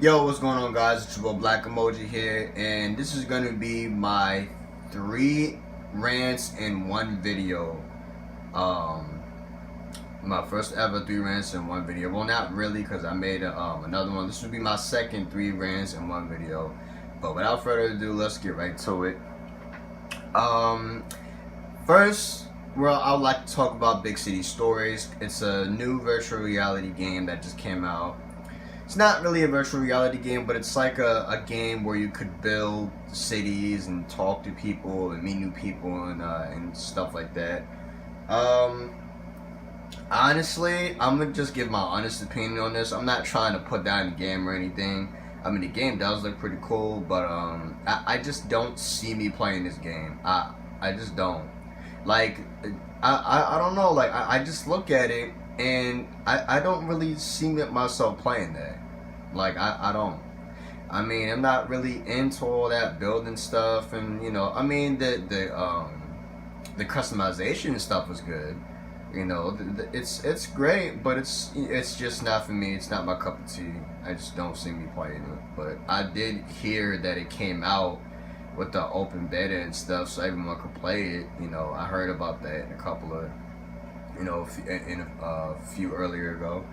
Yo, what's going on, guys? It's your boy Black Emoji here, and this is gonna be my 3 rants in one video. Um, my first ever 3 rants in one video. Well, not really, because I made another one. This would be my second 3 rants in one video. But without further ado, let's get right to it. First, well, I would like to talk about Big City Stories. It's a new virtual reality game that just came out. It's not really a virtual reality game, but it's like a game where you could build cities and talk to people and meet new people and stuff like that. Honestly, I'm gonna just give my honest opinion on this. I'm not trying to put down the game or anything. I mean, the game does look pretty cool, but I just don't see me playing this game. I just don't. Like, I don't know. Like, I just look at it and I don't really see myself playing that. Like, I don't. I mean, I'm not really into all that building stuff, and I mean the customization stuff was good. It's great, but it's just not for me. It's not my cup of tea. I just don't see me playing it. But I did hear that it came out with the open beta and stuff, so everyone could play it. I heard about that in a couple of, in a few earlier ago.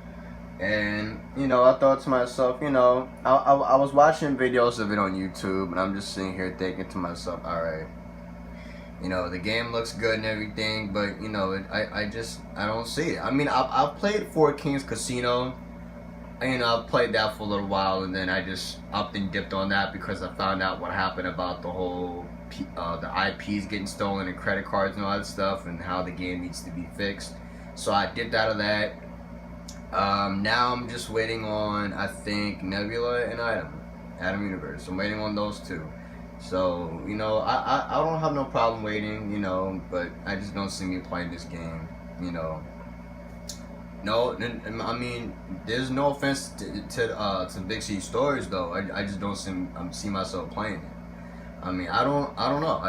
And, I thought to myself, I was watching videos of it on YouTube, and I'm just sitting here thinking to myself, alright, the game looks good and everything, but, I don't see it. I mean, I've played Four Kings Casino, and, I've played that for a little while, and then I just upped and dipped on that because I found out what happened about the whole, the IPs getting stolen and credit cards and all that stuff, and how the game needs to be fixed. So I dipped out of that. Now I'm just waiting on, I think, Nebula and Atom Universe. I'm waiting on those two. So, I don't have no problem waiting, but I just don't see me playing this game, No, I mean, there's no offense to Big City Stories, though. I just don't see myself playing it. I mean, I don't know.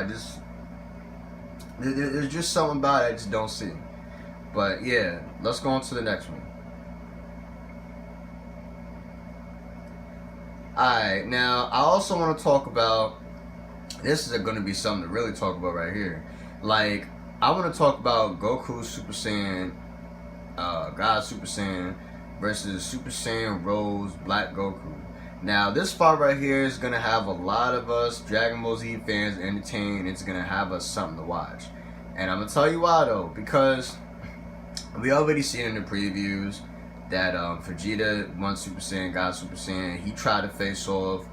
There's just something about it I just don't see. But yeah, let's go on to the next one. Alright, now I also want to talk about, this is going to be something to really talk about right here. Like, I want to talk about Goku Super Saiyan, God Super Saiyan versus Super Saiyan Rose Black Goku. Now, this fight right here is going to have a lot of us Dragon Ball Z fans entertained. It's going to have us something to watch. And I'm going to tell you why, though, because we already seen in the previews that Vegeta won Super Saiyan, God Super Saiyan. He tried to face off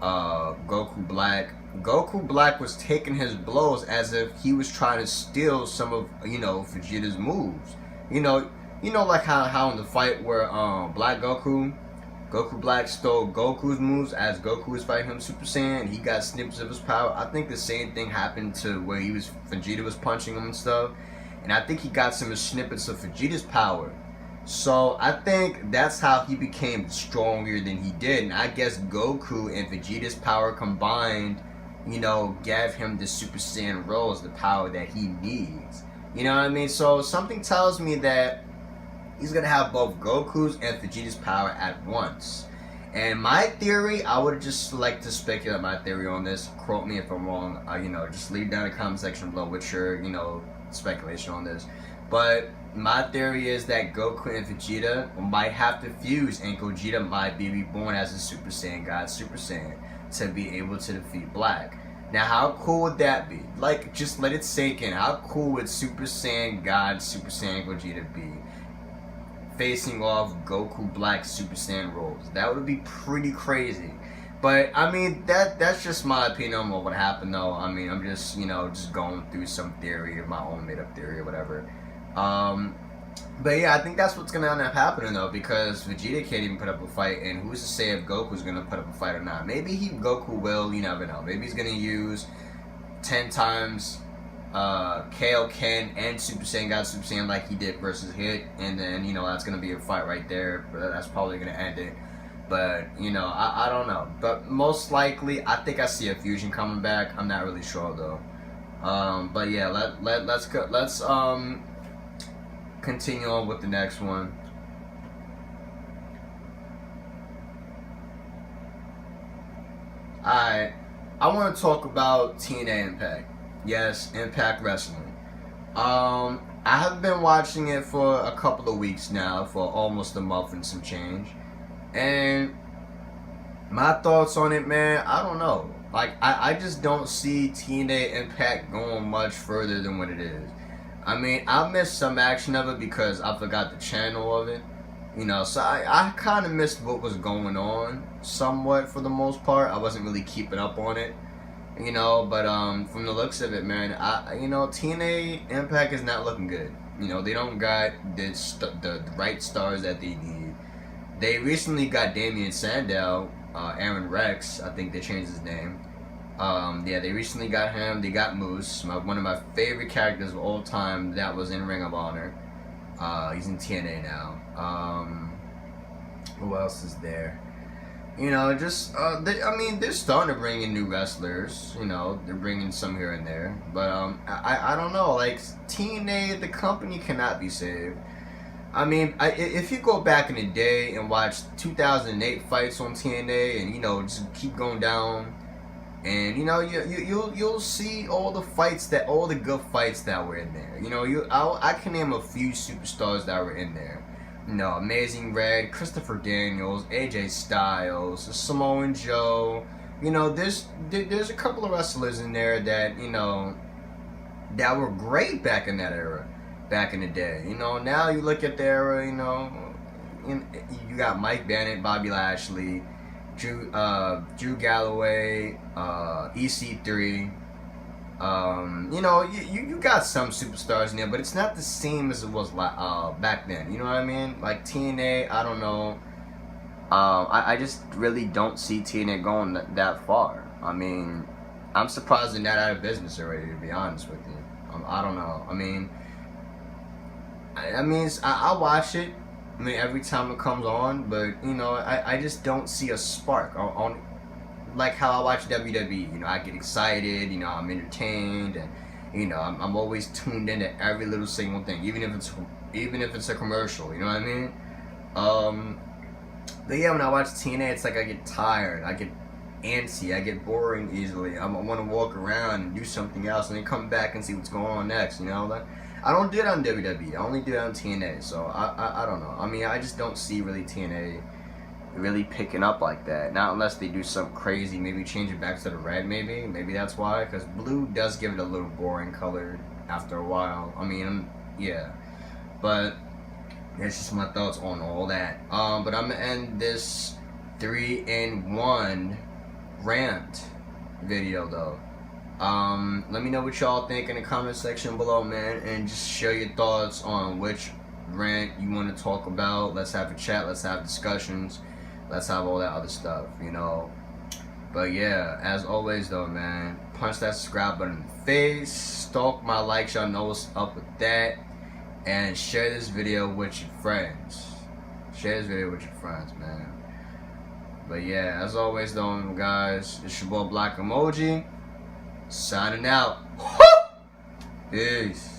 Goku Black. Goku Black was taking his blows as if he was trying to steal some of Vegeta's moves. Like how in the fight where Goku Black stole Goku's moves as Goku was fighting him Super Saiyan. He got snippets of his power. I think the same thing happened to where Vegeta was punching him and stuff, and I think he got some snippets of Vegeta's power. So I think that's how he became stronger than he did. And I guess Goku and Vegeta's power combined, gave him the Super Saiyan Rose, the power that he needs. You know what I mean? So something tells me that he's going to have both Goku's and Vegeta's power at once. And my theory, I would just like to speculate my theory on this. Quote me if I'm wrong. Just leave down in the comment section below with your, speculation on this. But my theory is that Goku and Vegeta might have to fuse, and Gogeta might be reborn as a Super Saiyan God Super Saiyan to be able to defeat Black. Now, how cool would that be? Like, just let it sink in. How cool would Super Saiyan God Super Saiyan Gogeta be facing off Goku Black Super Saiyan Rose? That would be pretty crazy. But I mean, that's just my opinion on what would happen, though. I mean, I'm just just going through some theory, or my own made up theory or whatever. But yeah, I think that's what's gonna end up happening, though, because Vegeta can't even put up a fight, and who's to say if Goku's gonna put up a fight or not? Maybe Goku will, you never know. Maybe he's gonna use 10 times KO Ken and Super Saiyan God Super Saiyan like he did versus Hit, and then that's gonna be a fight right there. But that's probably gonna end it. But I don't know. But most likely, I think I see a fusion coming back. I'm not really sure though. But yeah, let's go. Let's continue on with the next one. Alright, I want to talk about TNA Impact. Yes, Impact Wrestling. I have been watching it for a couple of weeks now, for almost a month and some change. And my thoughts on it, man, I don't know. Like, I just don't see TNA Impact going much further than what it is. I mean, I missed some action of it because I forgot the channel of it. You know, so I kind of missed what was going on somewhat for the most part. I wasn't really keeping up on it. You know, but from the looks of it, man, TNA Impact is not looking good. You know, they don't got the right stars that they need. They recently got Damian Sandow, Aaron Rex, I think they changed his name. Yeah, they recently got him. They got Moose, one of my favorite characters of all time that was in Ring of Honor. He's in TNA now. Who else is there? You know, just they're starting to bring in new wrestlers. You know, they're bringing some here and there, but I don't know. Like, TNA, the company cannot be saved. I mean, if you go back in the day and watch 2008 fights on TNA, and you know, just keep going down, and you know, you'll see all the good fights that were in there. You know, I can name a few superstars that were in there. You know, Amazing Red, Christopher Daniels, AJ Styles, Samoan Joe. You know, there's a couple of wrestlers in there that, you know, that were great back in that era, back in the day. You know, now you look at the era, you know, you got Mike Bennett, Bobby Lashley, Drew Galloway, EC3. You know, you got some superstars in there, but it's not the same as it was back then. You know what I mean? Like TNA, I don't know. I just really don't see TNA going that far. I mean, I'm surprised they're not out of business already, to be honest with you. I don't know. I mean, I watch it. I mean, every time it comes on, but you know, I just don't see a spark on like how I watch WWE. You know, I get excited. You know, I'm entertained, and you know, I'm always tuned into every little single thing, even if it's a commercial. You know what I mean? But yeah, when I watch TNA, it's like I get tired, I get antsy, I get boring easily. I want to walk around and do something else, and then come back and see what's going on next. You know, like, I don't do it on WWE. I only do it on TNA. So I don't know. I mean, I just don't see really TNA really picking up like that. Not unless they do something crazy, maybe change it back to the red. Maybe that's why. Because blue does give it a little boring color after a while. I mean, yeah. But that's just my thoughts on all that. But I'm gonna end this 3-in-1 rant video though. Let me know what y'all think in the comment section below, man, and just share your thoughts on which rant you want to talk about. Let's have a chat, let's have discussions, let's have all that other stuff, you know. But yeah, as always though, man, punch that subscribe button in the face, stalk my likes, y'all know what's up with that, and share this video with your friends. Share this video with your friends, man. But yeah, as always though, guys, it's your boy Black Emoji, signing out. Peace.